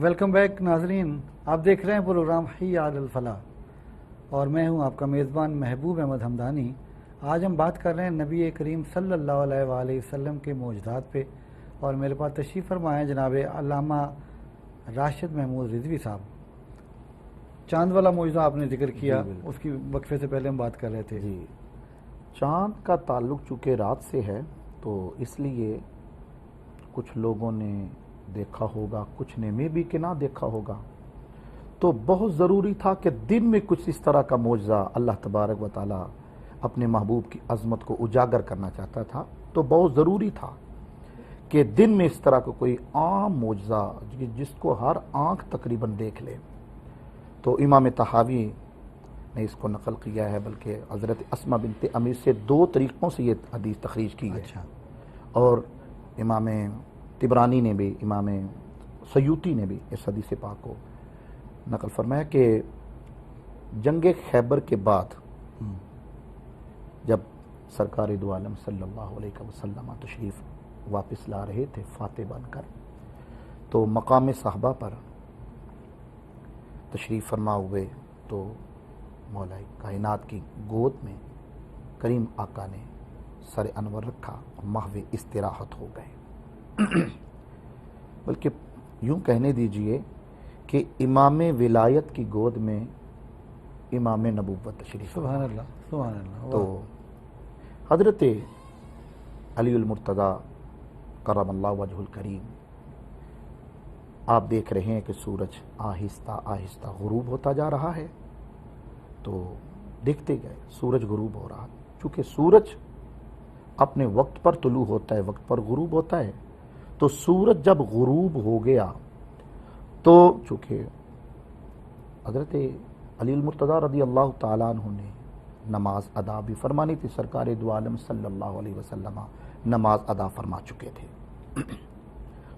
Welcome back ناظرین، آپ دیکھ رہے ہیں پروگرام حی علی الفلاح اور میں ہوں آپ کا میزبان محبوب احمد حمدانی۔ آج ہم بات کر رہے ہیں نبی کریم صلی اللہ علیہ وآلہ وسلم کے معجزات پہ، اور میرے پاس تشریف فرمائے جناب علامہ راشد محمود رضوی صاحب۔ چاند والا معجزہ آپ نے ذکر کیا، اس کی وقفے سے پہلے ہم بات کر رہے تھے۔ جی، چاند کا تعلق چونکہ رات سے ہے تو اس لیے کچھ لوگوں نے دیکھا ہوگا، کچھ نے میں بھی کہ نہ دیکھا ہوگا، تو بہت ضروری تھا کہ دن میں کچھ اس طرح کا معجزہ اللہ تبارک و تعالی اپنے محبوب کی عظمت کو اجاگر کرنا چاہتا تھا، تو بہت ضروری تھا کہ دن میں اس طرح کا کوئی عام معجزہ جس کو ہر آنکھ تقریباً دیکھ لے۔ تو امام طحاوی نے اس کو نقل کیا ہے، بلکہ حضرت اسما بنت امیر سے دو طریقوں سے یہ حدیث تخریج کی ہے۔ اور امام طبرانی نے بھی، امام سیوطی نے بھی اس حدیث پاک کو نقل فرمایا کہ جنگ خیبر کے بعد جب سرکار دو عالم صلی اللہ علیہ وسلم تشریف واپس لا رہے تھے فاتح بن کر، تو مقام صحابہ پر تشریف فرما ہوئے تو مولا کائنات کی گود میں کریم آقا نے سر انور رکھا اور محو استراحت ہو گئے۔ بلکہ یوں کہنے دیجئے کہ امام ولایت کی گود میں امام نبوت تشریف فرما۔ سبحان اللہ، سبحان اللہ۔ تو حضرت علی المرتضی کرم اللہ وجہ الکریم، آپ دیکھ رہے ہیں کہ سورج آہستہ آہستہ غروب ہوتا جا رہا ہے، تو دیکھتے گئے سورج غروب ہو رہا، چونکہ سورج اپنے وقت پر طلوع ہوتا ہے، وقت پر غروب ہوتا ہے، تو سورج جب غروب ہو گیا تو چونکہ حضرت علی المرتضی رضی اللہ تعالیٰ عنہ نے نماز ادا بھی فرمانی تھی، سرکار دو عالم صلی اللہ علیہ وسلم نماز ادا فرما چکے تھے۔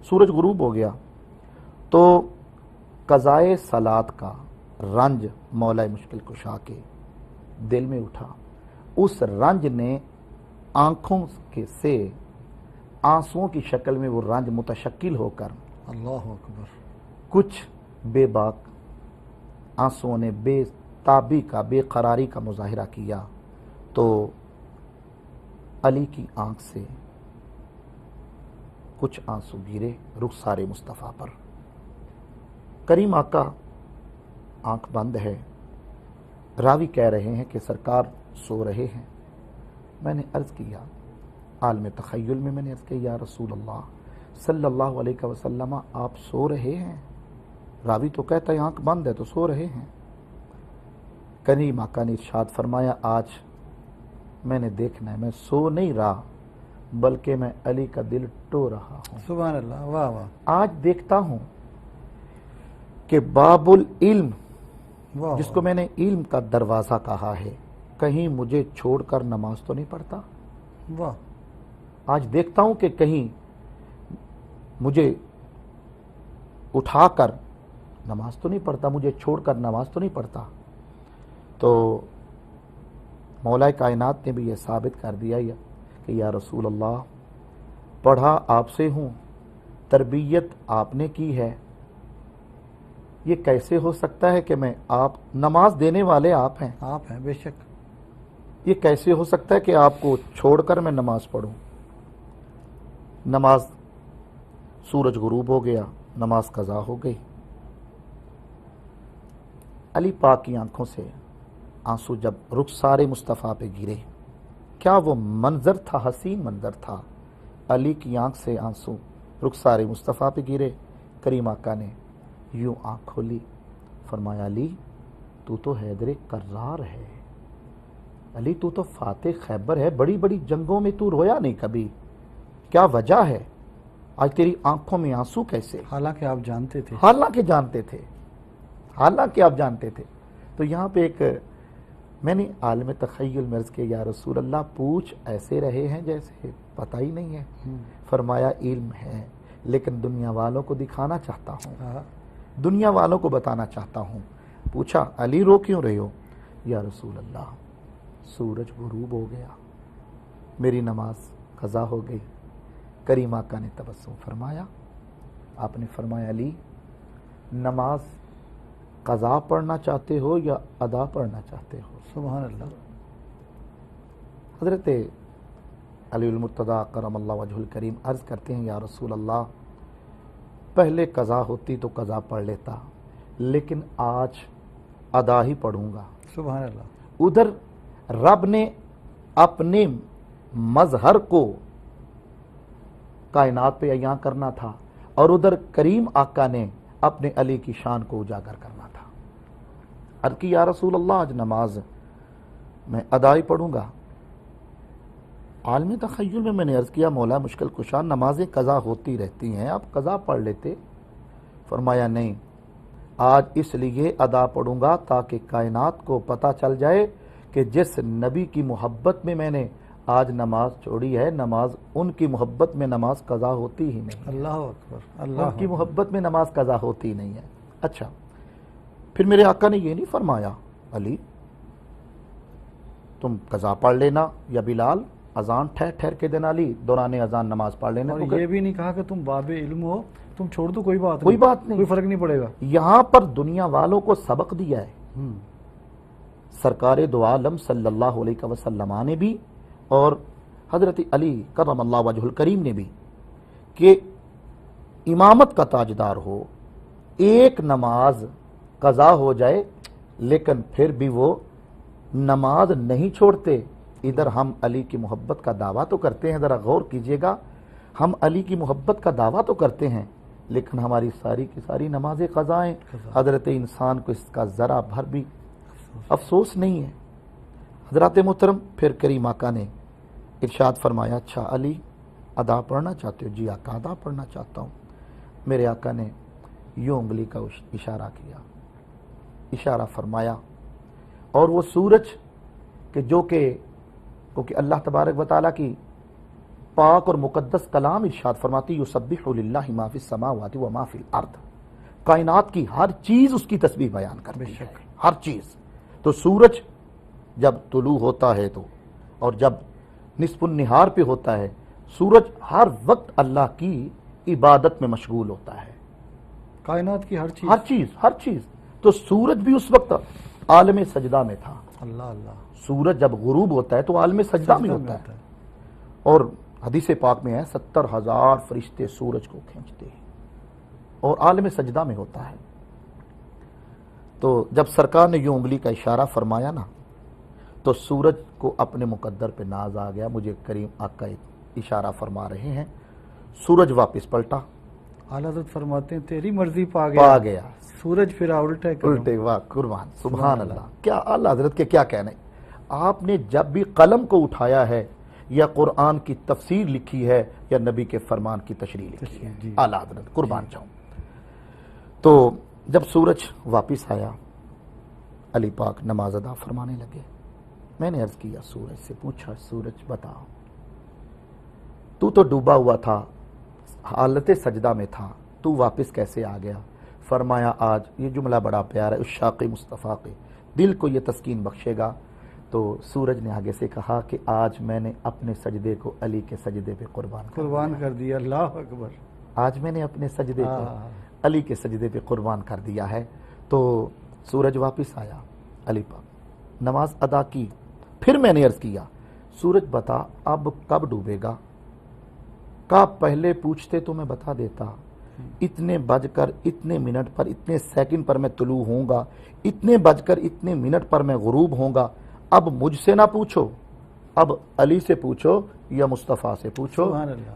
سورج غروب ہو گیا تو قضائے صلات کا رنج مولا مشکل کشا کے دل میں اٹھا، اس رنج نے آنکھوں کے سے آنسوؤں کی شکل میں وہ رنج متشکل ہو کر اللہ اکبر، کچھ بے باک آنسوؤں نے بے تابی کا، بے قراری کا مظاہرہ کیا، تو علی کی آنکھ سے کچھ آنسو گرے رخسار مصطفیٰ پر۔ کریم آقا آنکھ بند ہے، راوی کہہ رہے ہیں کہ سرکار سو رہے ہیں۔ میں نے عرض کیا، عالم تخیل میں نے عرض کیا، یا رسول اللہ صلی اللہ علیہ وسلم آپ سو رہے ہیں؟ راوی تو کہتا ہے آنکھ بند ہے تو سو رہے ہیں۔ کریم آقا نے ارشاد فرمایا، آج میں نے دیکھنا ہے، میں سو نہیں رہا بلکہ میں علی کا دل ٹو رہا ہوں۔ سبحان اللہ، واہ واہ۔ آج دیکھتا ہوں کہ باب العلم، واہ جس کو میں نے علم کا دروازہ کہا ہے، کہیں مجھے چھوڑ کر نماز تو نہیں پڑھتا۔ واہ، آج دیکھتا ہوں کہ کہیں مجھے اٹھا کر نماز تو نہیں پڑھتا، مجھے چھوڑ کر نماز تو نہیں پڑھتا۔ تو مولا کائنات نے بھی یہ ثابت کر دیا کہ یا رسول اللہ پڑھا آپ سے ہوں، تربیت آپ نے کی ہے، یہ کیسے ہو سکتا ہے کہ میں آپ نماز دینے والے آپ ہیں، آپ ہیں بے شک، یہ کیسے ہو سکتا ہے کہ آپ کو چھوڑ کر میں نماز پڑھوں؟ نماز، سورج غروب ہو گیا، نماز قضا ہو گئی۔ علی پاک کی آنکھوں سے آنسو جب رخسار مصطفیٰ پہ گرے، کیا وہ منظر تھا، حسین منظر تھا، علی کی آنکھ سے آنسو رخسار مصطفیٰ پہ گرے۔ کریم آقا نے یوں آنکھ کھولی، فرمایا علی تو تو حیدر کرار ہے، علی تو تو فاتح خیبر ہے، بڑی بڑی جنگوں میں تو رویا نہیں کبھی، کیا وجہ ہے آج تیری آنکھوں میں آنسو کیسے؟ حالانکہ آپ جانتے تھے، حالانکہ آپ جانتے تھے۔ تو یہاں پہ ایک میں نے عالم تخیل میں عرض کیا، یا رسول اللہ پوچھ ایسے رہے ہیں جیسے پتہ ہی نہیں ہے۔ فرمایا علم ہے لیکن دنیا والوں کو دکھانا چاہتا ہوں، دنیا والوں کو بتانا چاہتا ہوں۔ پوچھا علی رو کیوں رہے ہو؟ یا رسول اللہ سورج غروب ہو گیا، میری نماز قضا ہو گئی۔ کریم آقا نے تبسم فرمایا، آپ نے فرمایا علی نماز قضا پڑھنا چاہتے ہو یا ادا پڑھنا چاہتے ہو؟ سبحان اللہ. حضرت علی المرتضیٰ کرم اللہ وجہ الکریم عرض کرتے ہیں یا رسول اللہ پہلے قضا ہوتی تو قضا پڑھ لیتا، لیکن آج ادا ہی پڑھوں گا. سبحان اللہ. ادھر رب نے اپنے مظہر کو کائنات پہ عیاں کرنا تھا اور ادھر کریم آقا نے اپنے علی کی شان کو اجاگر کرنا تھا. عرض کی یا رسول اللہ آج نماز میں ادا ہی پڑھوں گا. عالم تخیل میں نے عرض کیا مولا مشکل کشا نمازیں قضا ہوتی رہتی ہیں، آپ قضا پڑھ لیتے. فرمایا نہیں، آج اس لیے ادا پڑھوں گا تاکہ کائنات کو پتہ چل جائے کہ جس نبی کی محبت میں نے آج نماز چھوڑی ہے، نماز ان کی محبت میں نماز قضا ہوتی ہی نہیں. اللہ اکبر. اللہ ان کی محبت میں نماز قضا ہوتی نہیں ہے. اچھا پھر میرے آقا نے یہ نہیں فرمایا علی تم قضا پڑھ لینا یا بلال اذان ٹھہر ٹھہر کے دینا علی دوران اذان نماز پڑھ لینا. اور یہ بھی نہیں کہا کہ تم باب علم ہو تم چھوڑ دو، کوئی بات کوئی بات نہیں، کوئی فرق نہیں پڑے گا. یہاں پر دنیا والوں کو سبق دیا ہے سرکار دو عالم صلی اللہ علیہ وسلم نے بھی اور حضرت علی کرم اللہ وجہ الکریم نے بھی کہ امامت کا تاجدار ہو، ایک نماز قضا ہو جائے لیکن پھر بھی وہ نماز نہیں چھوڑتے. ادھر ہم علی کی محبت کا دعویٰ تو کرتے ہیں، ذرا غور کیجئے گا، ہم علی کی محبت کا دعویٰ تو کرتے ہیں لیکن ہماری ساری کی ساری نمازیں قضا ہیں. حضرت انسان کو اس کا ذرا بھر بھی افسوس نہیں ہے. حضرات محترم پھر کریم آقا نے ارشاد فرمایا اچھا علی ادا پڑھنا چاہتے ہو؟ جی آقا ادا پڑھنا چاہتا ہوں. میرے آقا نے یوں انگلی کا اشارہ کیا، اشارہ فرمایا اور وہ سورج کہ جو کہ کیونکہ اللہ تبارک و تعالیٰ کی پاک اور مقدس کلام ارشاد فرماتی یسبح للہ ما فی السماوات و ما فی الارض، کائنات کی ہر چیز اس کی تسبیح بیان کرتی ہے، ہر چیز. تو سورج جب طلوع ہوتا ہے تو اور جب نصف النہار پہ ہوتا ہے سورج ہر وقت اللہ کی عبادت میں مشغول ہوتا ہے. کائنات کی ہر چیز ہر چیز ہر چیز. تو سورج بھی اس وقت عالم سجدہ میں تھا. اللہ اللہ. سورج جب غروب ہوتا ہے تو عالم سجدہ میں ہوتا ہے. اور حدیث پاک میں ہے 70,000 فرشتے سورج کو کھینچتے ہیں اور عالم سجدہ میں ہوتا ہے. تو جب سرکار نے یوں انگلی کا اشارہ فرمایا نا تو سورج کو اپنے مقدر پہ ناز آ گیا. مجھے کریم آقا اشارہ فرما رہے ہیں، سورج واپس پلٹا. اعلیٰ حضرت فرماتے ہیں تیری مرضی پا گیا سورج پھر الٹے. واہ قربان سبحان اللہ. کیا اعلیٰ حضرت کے کیا کہنے. آپ نے جب بھی قلم کو اٹھایا ہے یا قرآن کی تفسیر لکھی ہے یا نبی کے فرمان کی تشریح لکھی ہے اعلیٰ حضرت قربان جاؤں. تو جب سورج واپس آیا علی پاک نماز ادا فرمانے لگے. میں نے عرض کیا سورج سے پوچھا سورج بتا تو ڈوبا ہوا تھا حالت سجدہ میں تھا تو واپس کیسے آ گیا؟ فرمایا آج یہ جملہ بڑا پیارا ہے عشاق مصطفیٰ کے دل کو یہ تسکین بخشے گا. تو سورج نے آگے سے کہا کہ آج میں نے اپنے سجدے کو علی کے سجدے پہ قربان کر دیا. اللہ اکبر. آج میں نے اپنے سجدے کو علی کے سجدے پہ قربان کر دیا ہے. تو سورج واپس آیا، علی پاک نماز ادا کی. پھر میں نے عرض کیا سورج بتا اب کب ڈوبے گا؟ کہا پہلے پوچھتے تو میں بتا دیتا. اتنے بج کر اتنے منٹ پر اتنے سیکنڈ پر میں طلوع ہوں گا، اتنے بج کر اتنے منٹ پر میں غروب ہوں گا. اب مجھ سے نہ پوچھو، اب علی سے پوچھو یا مصطفیٰ سے پوچھو.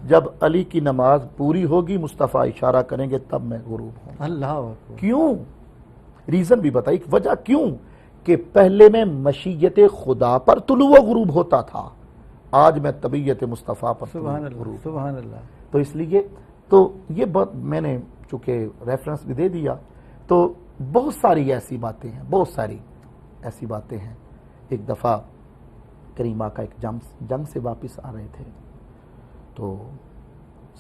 جب علی کی نماز پوری ہوگی مصطفیٰ اشارہ کریں گے تب میں غروب ہوں. اللہ کیوں؟ ریزن بھی بتائی، وجہ کیوں کہ پہلے میں مشیت خدا پر طلوع و غروب ہوتا تھا، آج میں طبیعت مصطفیٰ پر غروب. سبحان اللہ. تو اس لیے تو یہ بات میں نے چونکہ ریفرنس بھی دے دیا. تو بہت ساری ایسی باتیں ہیں، بہت ساری ایسی باتیں ہیں. ایک دفعہ کریمہ کا ایک جنگ سے واپس آ رہے تھے تو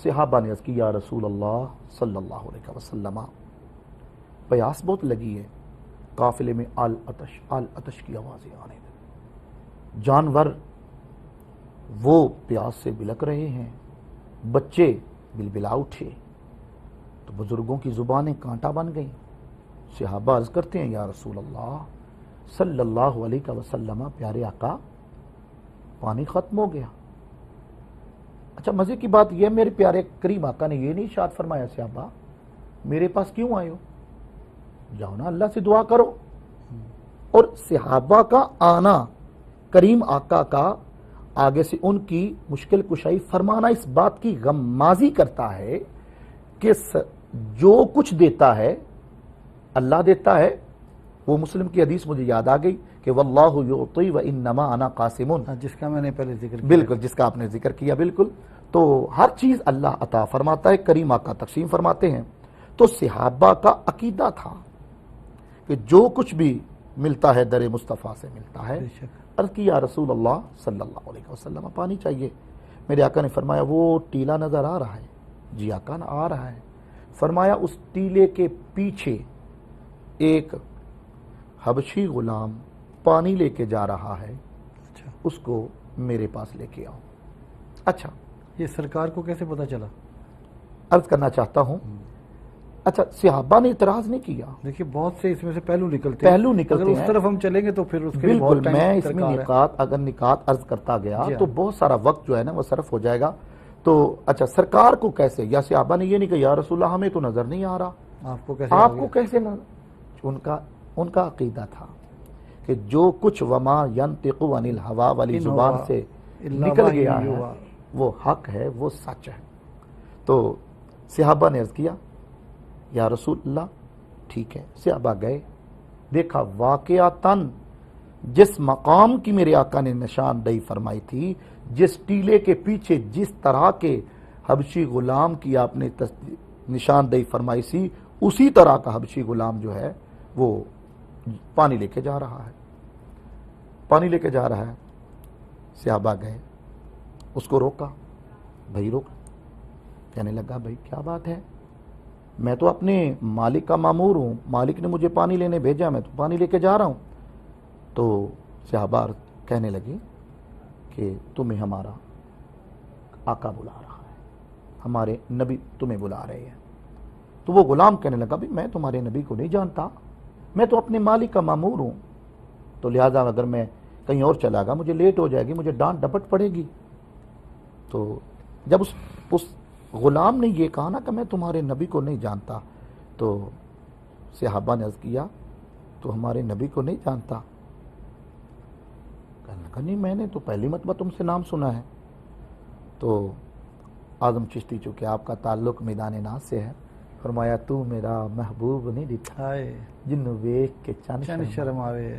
صحابہ نے عرض کی یا رسول اللہ صلی اللہ علیہ وسلم پیاس بہت لگی ہے. قافلے میں آل اتش کی آوازیں آنے لگی. جانور وہ پیاس سے بلک رہے ہیں، بچے بلبلا اٹھے تو بزرگوں کی زبانیں کانٹا بن گئیں. صحابہ عرض کرتے ہیں یا رسول اللہ صلی اللہ علیہ وسلم، پیارے آقا پانی ختم ہو گیا۔ اچھا مزے کی بات یہ، میرے پیارے کریم آقا نے یہ نہیں ارشاد فرمایا صحابہ میرے پاس کیوں آئے ہو، جاؤ نا اللہ سے دعا کرو۔ اور صحابہ کا آنا، کریم آقا کا آگے سے ان کی مشکل کشائی فرمانا اس بات کی غمازی کرتا ہے کہ جو کچھ دیتا ہے اللہ دیتا ہے۔ وہ مسلم کی حدیث مجھے یاد آ گئی کہ واللہ یعطی وانما انا قاسم، جس کا میں نے پہلے ذکر کیا، بالکل جس کا آپ نے ذکر کیا، بالکل۔ تو ہر چیز اللہ عطا فرماتا ہے، کریم آقا تقسیم فرماتے ہیں۔ تو صحابہ کا عقیدہ تھا کہ جو کچھ بھی ملتا ہے در مصطفیٰ سے ملتا ہے۔ بے شک۔ عرض کی یا رسول اللہ صلی اللہ علیہ وسلم پانی چاہیے۔ میرے آقا نے فرمایا وہ ٹیلا نظر آ رہا ہے؟ جی آقا آ رہا ہے۔ فرمایا اس ٹیلے کے پیچھے ایک حبشی غلام پانی لے کے جا رہا ہے، اچھا، اس کو میرے پاس لے کے آؤ۔ اچھا یہ سرکار کو کیسے پتا چلا؟ عرض کرنا چاہتا ہوں، اچھا صحابہ نے اعتراض نہیں کیا۔ دیکھیے بہت سے اس میں سے پہلو نکلتے ہیں، پہلو نکلتے اگر اس ہیں، طرف ہم چلیں گے تو پھر اس کے لیے بالکل بہت ٹائم میں اس میں درکار ہے۔ نکات اگر نکات عرض کرتا گیا جی ہاں۔ تو بہت سارا وقت جو ہے نا وہ صرف ہو جائے گا۔ تو اچھا سرکار کو کیسے، یا صحابہ نے یہ نہیں کہا یا رسول اللہ ہمیں تو نظر نہیں آ رہا، آپ کو کیسے آپ آ کو گیا؟ کیسے نظر؟ ان کا عقیدہ تھا کہ جو کچھ وما ینطق عن الہوا والی ان زبان ہوا سے الا نکل وحی گیا ہے یوحی۔ وہ حق ہے، وہ سچ ہے۔ تو صحابہ نے عرض کیا یا رسول اللہ ٹھیک ہے۔ صحابہ گئے، دیکھا واقعتاً جس مقام کی میرے آقا نے نشاندہی فرمائی تھی، جس ٹیلے کے پیچھے جس طرح کے حبشی غلام کی آپ نے نشاندہی فرمائی سی، اسی طرح کا حبشی غلام جو ہے وہ پانی لے کے جا رہا ہے، پانی لے کے جا رہا ہے۔ صحابہ گئے، اس کو روکا، بھائی روک۔ کہنے لگا بھائی کیا بات ہے، میں تو اپنے مالک کا مامور ہوں، مالک نے مجھے پانی لینے بھیجا، میں تو پانی لے کے جا رہا ہوں۔ تو صحابہ کہنے لگے کہ تمہیں ہمارا آقا بلا رہا ہے، ہمارے نبی تمہیں بلا رہے ہیں۔ تو وہ غلام کہنے لگا بھی میں تمہارے نبی کو نہیں جانتا، میں تو اپنے مالک کا مامور ہوں، تو لہٰذا اگر میں کہیں اور چلا گا مجھے لیٹ ہو جائے گی، مجھے ڈانٹ ڈپٹ پڑے گی۔ تو جب اس غلام نے یہ کہا نا کہ میں تمہارے نبی کو نہیں جانتا، تو صحابہ نے عرض کیا تو ہمارے نبی کو نہیں جانتا؟ کہنے لگا نہیں میں نے تو پہلی مرتبہ تم سے نام سنا ہے۔ تو اعظم چشتی چونکہ آپ کا تعلق میدان ناز سے ہے، فرمایا تو میرا محبوب نہیں دکھا ہائے جن ویکھ کے چن چن شرم آوے،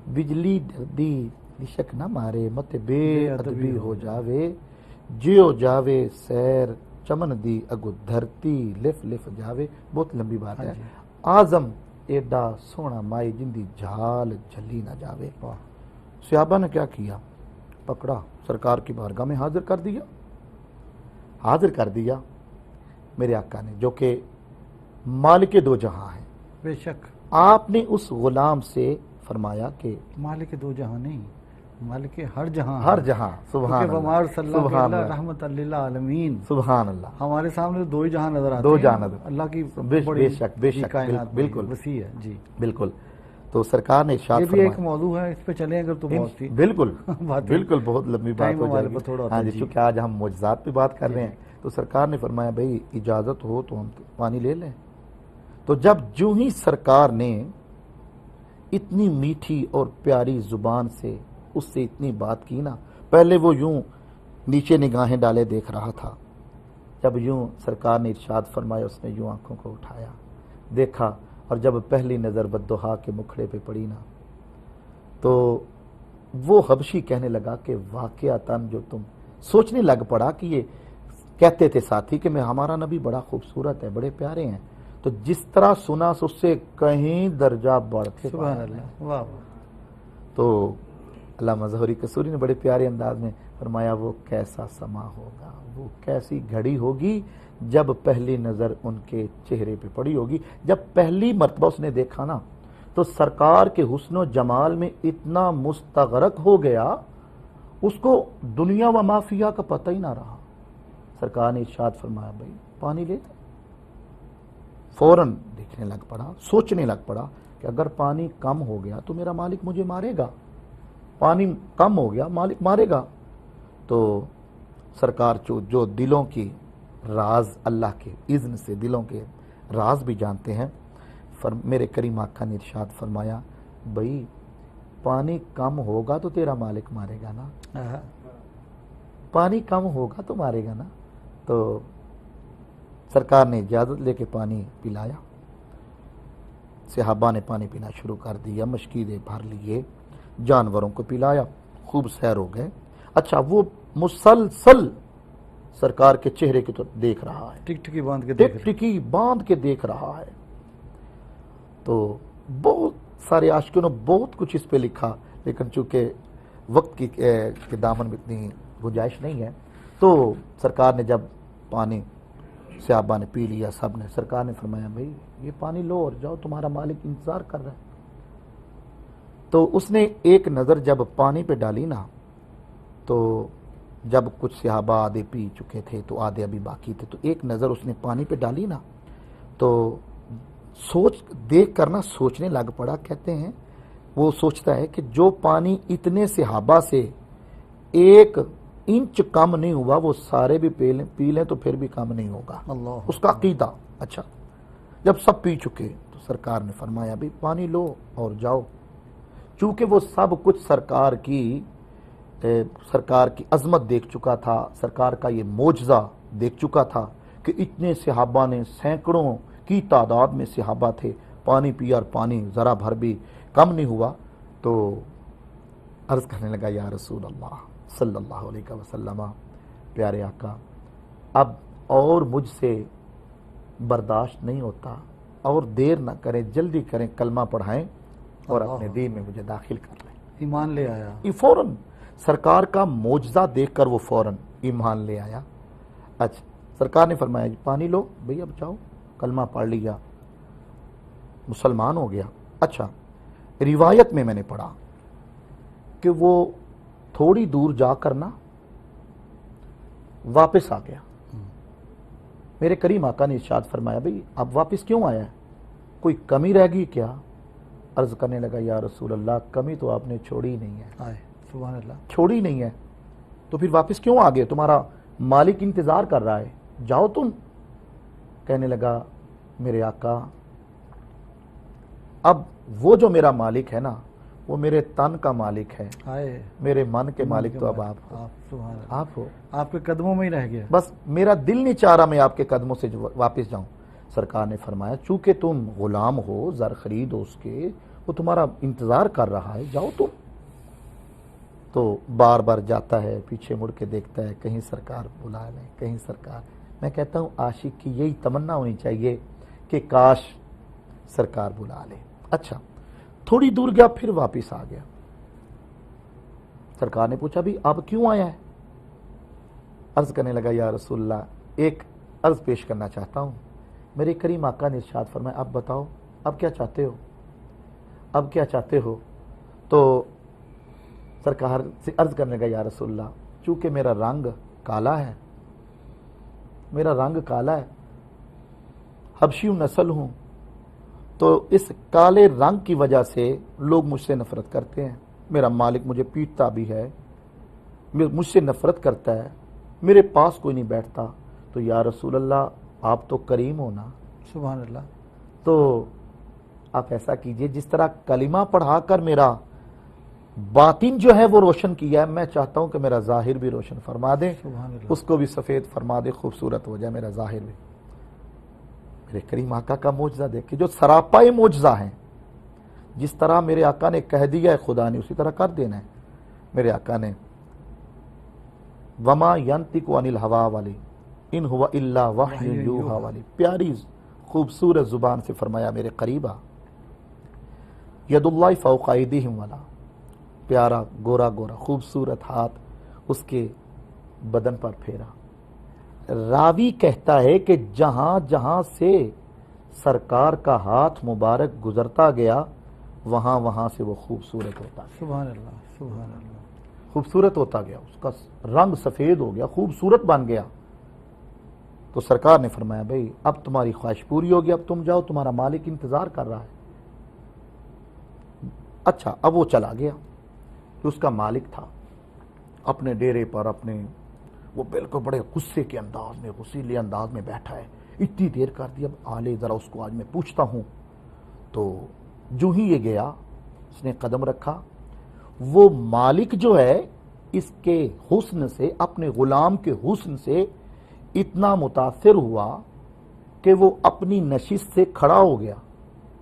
بجلی ڈردی لشک نہ مارے، مت بے بے ادبی ادبی ہو جاوے، جیو جاوے سیر چمن دی اگو دھرتی لف لف جاوے۔ بہت لمبی بات ہے۔ ہاں جی۔ آزم ایڈا سونا مائی جندی جھال جھلی نہ جاوے۔ صحابہ نے کیا کیا، پکڑا، سرکار کی بارگاہ میں حاضر کر دیا، حاضر کر دیا میرے آقا نے، جو کہ مالک دو جہاں ہیں۔ بے شک آپ نے اس غلام سے فرمایا کہ مالک دو جہاں نہیں، مالک ہر جہاں، ہر جہاں، سبحان کیونکہ ومار اللہ، صلی اللہ سبحان علیہ اللہ، رحمت للعالمین، سبحان اللہ، ہمارے سامنے دو ہی جہاں نظر آتے دو ہیں، جہاں نظر، اللہ کی بے بڑی شک، بے شک، کائنات بالکل، وسیع ہے جی۔ بالکل۔ تو سرکار نے ارشاد یہ بھی ایک فرمایا، موضوع ہے، اس پہ چلیں اگر تو بہت تھی بالکل باتیں، بالکل بہت لمبی بات ٹائم ہو ہمارے جائے پاس تھوڑا گی۔ ہوتا ہاں ہے، جی، جی۔ چونکہ آج ہم معجزات پہ بات کر جی، رہے ہیں، جی۔ تو سرکار نے فرمایا بھائی اجازت ہو تو ہم پانی لے لیں۔ تو جب جو ہی سرکار نے اتنی میٹھی اور پیاری زبان سے اس سے اتنی بات کی نا، پہلے وہ یوں نیچے نگاہیں ڈالے دیکھ رہا تھا، جب یوں سرکار نے ارشاد فرمایا اس نے یوں آنکھوں کو اٹھایا دیکھا، اور جب پہلی نظر بددحا کے مکھڑے پہ پڑی نا، تو وہ حبشی کہنے لگا کہ واقعتاً جو تم سوچنے لگ پڑا کہ یہ کہتے تھے ساتھی کہ میں ہمارا نبی بڑا خوبصورت ہے، بڑے پیارے ہیں، تو جس طرح سنا اس سے کہیں درجہ بڑھ کے سبحان اللہ، واہ واہ۔ تو علامہ ظہری قصوری نے بڑے پیارے انداز میں فرمایا وہ کیسا سما ہوگا، وہ کیسی گھڑی ہوگی جب پہلی نظر ان کے چہرے پہ پڑی ہوگی۔ جب پہلی مرتبہ اس نے دیکھا نا تو سرکار کے حسن و جمال میں اتنا مستغرق ہو گیا، اس کو دنیا و مافیا کا پتہ ہی نہ رہا۔ سرکار نے ارشاد فرمایا بھائی پانی لے لیں۔ فوراً دیکھنے لگ پڑا، سوچنے لگ پڑا کہ اگر پانی کم ہو گیا تو میرا مالک مجھے مارے گا، پانی کم ہو گیا مالک مارے گا۔ تو سرکار جو دلوں کی راز اللہ کے اذن سے دلوں کے راز بھی جانتے ہیں، میرے کریم آقا نے ارشاد فرمایا بھائی پانی کم ہوگا تو تیرا مالک مارے گا نا، پانی کم ہوگا تو مارے گا نا۔ تو سرکار نے اجازت لے کے پانی پلایا، صحابہ نے پانی پینا شروع کر دیا، مشکیدیں بھر لیے، جانوروں کو پلایا، خوب سیر ہو گئے۔ اچھا وہ مسلسل سرکار کے چہرے کی تو دیکھ رہا ہے، ٹک ٹکی باندھ کے ٹک ٹکی باندھ کے دیکھ رہا ہے۔ تو بہت سارے عاشقوں نے بہت کچھ اس پہ لکھا، لیکن چونکہ وقت کے دامن میں اتنی گنجائش نہیں ہے، تو سرکار نے جب پانی صحابہ نے پی لیا، سب نے، سرکار نے فرمایا بھائی یہ پانی لو اور جاؤ، تمہارا مالک انتظار کر رہا ہے۔ تو اس نے ایک نظر جب پانی پہ ڈالی نا، تو جب کچھ صحابہ آدھے پی چکے تھے تو آدھے ابھی باقی تھے، تو ایک نظر اس نے پانی پہ ڈالی نا، تو دیکھ کر نا سوچنے لگ پڑا۔ کہتے ہیں وہ سوچتا ہے کہ جو پانی اتنے صحابہ سے 1 انچ کم نہیں ہوا وہ سارے بھی پی لیں تو پھر بھی کم نہیں ہوگا، اللہ اس کا عقیدہ۔ اچھا جب سب پی چکے تو سرکار نے فرمایا بھی پانی لو اور جاؤ۔ چونکہ وہ سب کچھ سرکار کی عظمت دیکھ چکا تھا، سرکار کا یہ معجزہ دیکھ چکا تھا کہ اتنے صحابہ نے، سینکڑوں کی تعداد میں صحابہ تھے، پانی پیا اور پانی ذرا بھر بھی کم نہیں ہوا۔ تو عرض کرنے لگا یا رسول اللہ صلی اللہ علیہ وسلم، پیارے آقا اب اور مجھ سے برداشت نہیں ہوتا، اور دیر نہ کریں، جلدی کریں، کلمہ پڑھائیں اور اپنے دین میں مجھے داخل کر لیں۔ ایمان لے آیا، یہ فوراً سرکار کا معجزہ دیکھ کر وہ فوراً ایمان لے آیا۔ اچھا سرکار نے فرمایا جی پانی لو بھئی، اب جاؤ، کلمہ پڑھ لیا، مسلمان ہو گیا۔ اچھا روایت میں نے پڑھا کہ وہ تھوڑی دور جا کر نا واپس آ گیا۔ میرے کریم آقا نے ارشاد فرمایا بھئی اب واپس کیوں آیا ہے، کوئی کمی رہ گئی کیا؟ عرض کرنے لگا یا رسول اللہ کمی تو آپ نے چھوڑی نہیں ہے، سبحان اللہ، چھوڑی نہیں ہے، تو پھر واپس کیوں آ گئے؟ تمہارا مالک انتظار کر رہا ہے، جاؤ تم۔ کہنے لگا میرے آقا اب وہ جو میرا مالک ہے نا وہ میرے تن کا مالک ہے، میرے من کے مالک تو اب آپ ہو، آپ کے قدموں میں ہی رہ گیا، بس میرا دل نہیں چاہ رہا میں آپ کے قدموں سے واپس جاؤں۔ سرکار نے فرمایا چونکہ تم غلام ہو، زر خرید ہو اس کے، وہ تمہارا انتظار کر رہا ہے، جاؤ تم۔ تو بار بار جاتا ہے، پیچھے مڑ کے دیکھتا ہے کہیں سرکار بلا لیں، کہیں سرکار۔ میں کہتا ہوں عاشق کی یہی تمنا ہونی چاہیے کہ کاش سرکار بلا لے۔ اچھا تھوڑی دور گیا پھر واپس آ گیا۔ سرکار نے پوچھا بھی اب کیوں آیا ہے؟ عرض کرنے لگا یا رسول اللہ ایک عرض پیش کرنا چاہتا ہوں۔ میرے کریم آقا نے ارشاد فرمایا اب بتاؤ اب کیا چاہتے ہو، اب کیا چاہتے ہو؟ تو سرکار سے عرض کرنے لگا یا رسول اللہ چونکہ میرا رنگ کالا ہے، میرا رنگ کالا ہے، حبشی نسل ہوں، تو اس کالے رنگ کی وجہ سے لوگ مجھ سے نفرت کرتے ہیں، میرا مالک مجھے پیٹتا بھی ہے، مجھ سے نفرت کرتا ہے، میرے پاس کوئی نہیں بیٹھتا، تو یا رسول اللہ آپ تو کریم ہو نا، سبحان اللہ، تو آپ ایسا کیجئے جس طرح کلمہ پڑھا کر میرا باطن جو ہے وہ روشن کیا ہے، میں چاہتا ہوں کہ میرا ظاہر بھی روشن فرما دیں، اس کو بھی سفید فرما دے، خوبصورت ہو جائے میرا ظاہر بھی۔ میرے کریم آقا کا معجزہ دیکھیں جو سراپائی معجزہ ہیں، جس طرح میرے آقا نے کہہ دیا ہے خدا نے اسی طرح کر دینا ہے۔ میرے آقا نے وما ینطق عن الہوا والی ان ہوا الا وحی یوحا والی پیاری خوبصورت زبان سے فرمایا میرے قریبا، ید اللہ فوق ایدیہم والا، پیارا گورا گورا خوبصورت ہاتھ اس کے بدن پر پھیرا۔ راوی کہتا ہے کہ جہاں جہاں سے سرکار کا ہاتھ مبارک گزرتا گیا وہاں وہاں سے وہ خوبصورت ہوتا گیا، سبحان اللہ، سبحان اللہ، خوبصورت ہوتا گیا، اس کا رنگ سفید ہو گیا، خوبصورت بن گیا۔ تو سرکار نے فرمایا بھئی اب تمہاری خواہش پوری ہوگی، اب تم جاؤ، تمہارا مالک انتظار کر رہا ہے۔ اچھا، اب وہ چلا گیا، جو اس کا مالک تھا اپنے ڈیرے پر، وہ بالکل بڑے غصے کے انداز میں، غصیلے انداز میں بیٹھا ہے، اتنی دیر کر دی، اب آلے ذرا اس کو آج میں پوچھتا ہوں۔ تو جو ہی یہ گیا، اس نے قدم رکھا، وہ مالک جو ہے اس کے حسن سے، اپنے غلام کے حسن سے اتنا متاثر ہوا کہ وہ اپنی نشست سے کھڑا ہو گیا،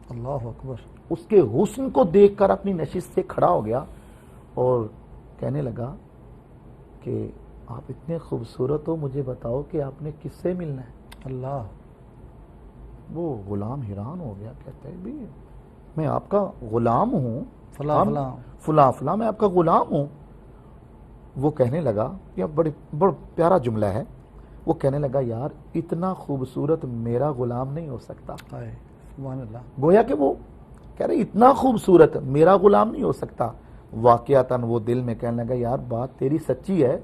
اللہ اکبر، اس کے حسن کو دیکھ کر اپنی نشست سے کھڑا ہو گیا اور کہنے لگا کہ آپ اتنے خوبصورت ہو، مجھے بتاؤ کہ آپ نے کس سے ملنا ہے؟ اللہ، وہ غلام حیران ہو گیا، کہتا ہے بھی میں آپ کا غلام ہوں، فلاں فلاں، فلاں فلاں، میں آپ کا غلام ہوں۔ وہ کہنے لگا، یہ بڑا پیارا جملہ ہے، وہ کہنے لگا یار اتنا خوبصورت میرا غلام نہیں ہو سکتا۔ سبحان اللہ، گویا کہ وہ کہہ رہے اتنا خوبصورت میرا غلام نہیں ہو سکتا۔ واقعتاً وہ دل میں کہنے لگا یار بات تیری سچی ہے،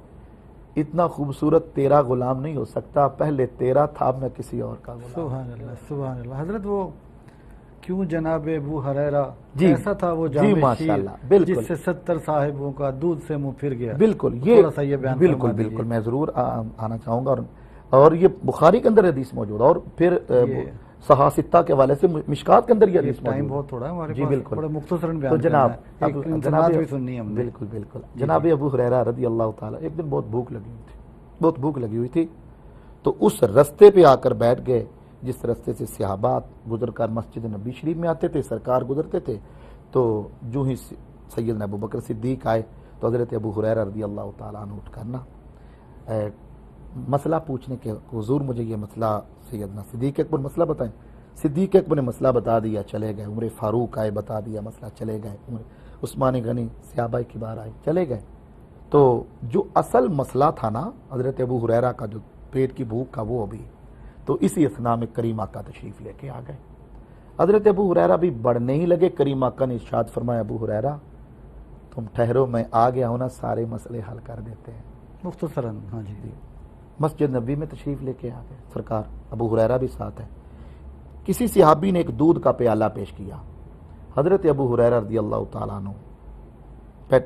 اتنا خوبصورت تیرا غلام نہیں ہو سکتا، پہلے تیرا تھا، میں کسی اور کا غلام۔ سبحان اللہ، سبحان اللہ۔ حضرت وہ کیوں جناب ابو ہریرہ جی، ایسا تھا وہ جی جامع ماشاء شیر اللہ، بالکل، جس سے 70 صاحبوں کا دودھ سے منہ پھر گیا؟ بالکل، تھوڑا سا یہ بیان بالکل فرما دیجیے۔ بالکل میں ضرور آنا چاہوں گا، اور یہ بخاری کے اندر حدیث موجود ہے، اور پھر صحاح ستہ کے حوالے سے مشکات کے اندر یہ حدیث موجود ہے۔ ٹائم بہت تھوڑا ہے ہمارے جی پاس، بالکل، بڑے مختصراً تو بیان جناب کرنا ہے، ایک انتظامات بھی سننی ہے ہم نے۔ بالکل بالکل، جناب ابو ہریرہ رضی اللہ تعالیٰ ایک دن بہت بھوک لگی ہوئی تھی، تو اس رستے پہ آ کر بیٹھ گئے جس رستے سے صحابہ گزر کر مسجد نبی شریف میں آتے تھے، سرکار گزرتے تھے۔ تو جو ہی سیدنا ابو بکر صدیق آئے تو حضرت ابو ہریرہ رضی اللہ تعالیٰ عنہ اٹھ کرنا مسئلہ پوچھنے کے، حضور مجھے یہ مسئلہ سیدنا صدیق اکبر مسئلہ بتائیں۔ صدیق اکبر نے مسئلہ بتا دیا، چلے گئے۔ عمر فاروق آئے، بتا دیا مسئلہ، چلے گئے۔ عثمان غنی، صحابہ کبار آئے، چلے گئے۔ تو جو اصل مسئلہ تھا نا حضرت ابو ہریرہ کا، جو پیٹ کی بھوک کا، وہ ابھی تو اسی اثناء میں کریم آقا تشریف لے کے آ گئے۔ حضرت ابو ہریرہ بھی بڑھنے ہی لگے، کریم آقا نے ارشاد فرمایا ابو ہریرہ تم ٹھہرو، میں آ گیا ہوں نا، سارے مسئلے حل کر دیتے ہیں مختصراً۔ ہاں جی، مسجد نبی میں تشریف لے کے آ گئے سرکار، ابو ہریرہ بھی ساتھ ہے۔ کسی صحابی نے ایک دودھ کا پیالہ پیش کیا، حضرت ابو ہریرہ رضی اللہ تعالیٰ عنہ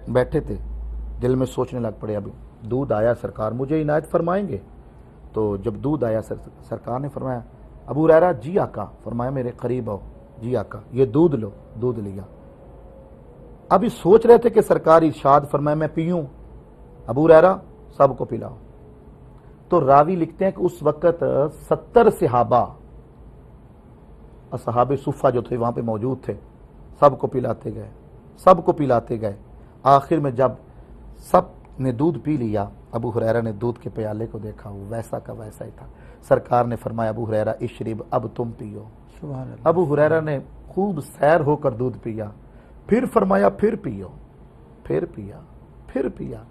بیٹھے تھے، دل میں سوچنے لگ پڑے ابھی دودھ آیا، سرکار مجھے عنایت فرمائیں گے؟ تو جب دودھ آیا سرکار نے فرمایا ابو ہریرہ جی آقا، فرمایا میرے قریب آؤ، جی آقا یہ دودھ لو، دودھ لیا۔ ابھی سوچ رہے تھے کہ سرکار ارشاد فرمایا میں پیوں، ابو ہریرہ سب کو پلاؤ۔ تو راوی لکھتے ہیں کہ اس وقت 70 صحابہ، اصحاب صفہ جو تھے وہاں پہ موجود تھے، سب کو پلاتے گئے۔ آخر میں جب سب نے دودھ پی لیا، ابو ہریرہ نے دودھ کے پیالے کو دیکھا، وہ ویسا کا ویسا ہی تھا۔ سرکار نے فرمایا ابو ہریرہ اشرب، اب تم پیو۔ سبحان اللہ۔ ابو ہریرہ نے خوب سیر ہو کر دودھ پیا، پھر فرمایا پھر پیو، پھر پیا۔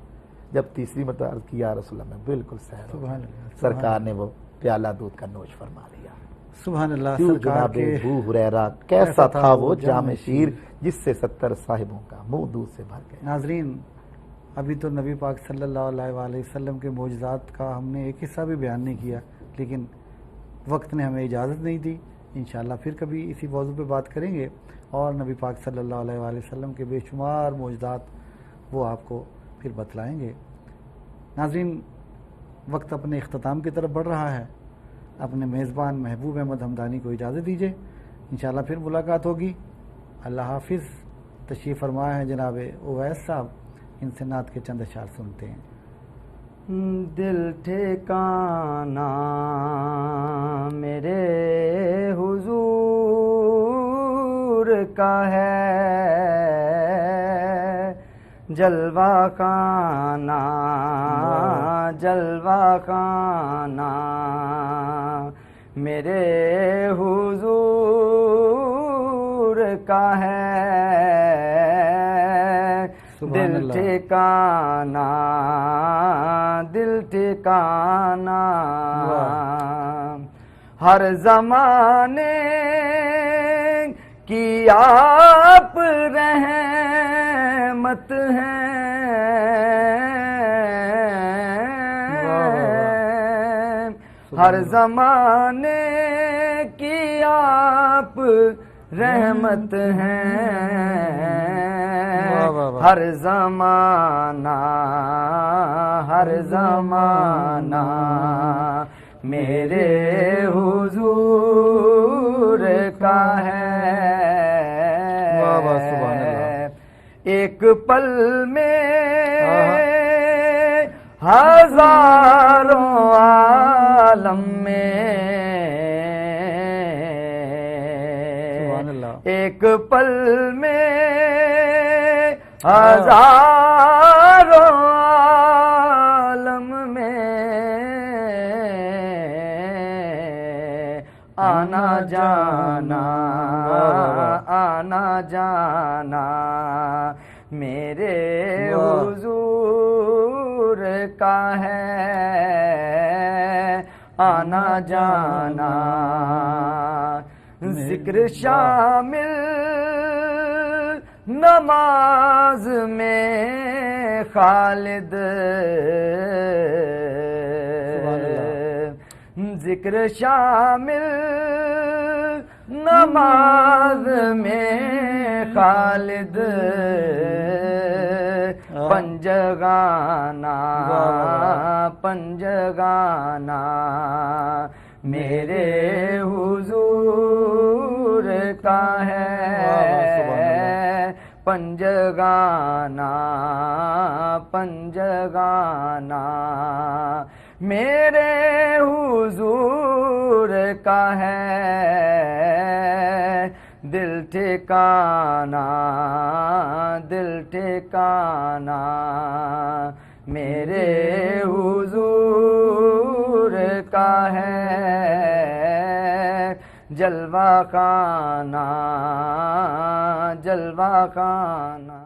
جب تیسری مرتبہ عرض کیا رسول اللہ میں بالکل سیر ہو گیا، سرکار نے وہ پیالہ دودھ کا نوش فرما لیا۔ سبحان اللہ۔ جناب ابو ہریرہ کیسا تھا وہ جامع شیر جس سے 70 صاحبوں کا منہ دودھ سے بھر گیا۔ ناظرین، ابھی تو نبی پاک صلی اللہ علیہ وآلہ وسلم کے معجزات کا ہم نے ایک حصہ بھی بیان نہیں کیا، لیکن وقت نے ہمیں اجازت نہیں دی۔ انشاءاللہ پھر کبھی اسی موضوع پہ بات کریں گے، اور نبی پاک صلی اللہ علیہ وآلہ وسلم کے بے شمار معجزات وہ آپ کو پھر بتلائیں گے۔ ناظرین، وقت اپنے اختتام کی طرف بڑھ رہا ہے، اپنے میزبان محبوب احمد حمدانی کو اجازت دیجیے، انشاءاللہ پھر ملاقات ہوگی۔ اللہ حافظ۔ تشریف فرمایا ہے جناب اویس صاحب، ان سے نعت کے چند اشعار سنتے ہیں۔ دل ٹھکانا میرے حضور کا ہے، جلوہ خانہ میرے حضور کا ہے، دل ٹھکانا ہر زمانے کی آپ رحمت ہیں، ہر زمانے کی آپ رحمت ہیں، واہ واہ واہ۔ ہر زمانہ ہر زمانہ میرے حضور کا ہے، واہ واہ سبحان اللہ۔ ایک پل میں ہزاروں عالم میں، سبحان اللہ۔ ایک پل میں ہزاروں عالم میں آنا جانا آنا جانا میرے حضور کا ہے، آنا جانا ذکر شامل نماز میں خالد، ذکر شامل نماز میں خالد، پنجگانا پنجگانا میرے حضور کا ہے، پنجگانا پنجگانا میرے حضور کا ہے، دل ٹھکانا دل ٹھکانا میرے حضور کا ہے، جلوہ خانہ جلوہ خانہ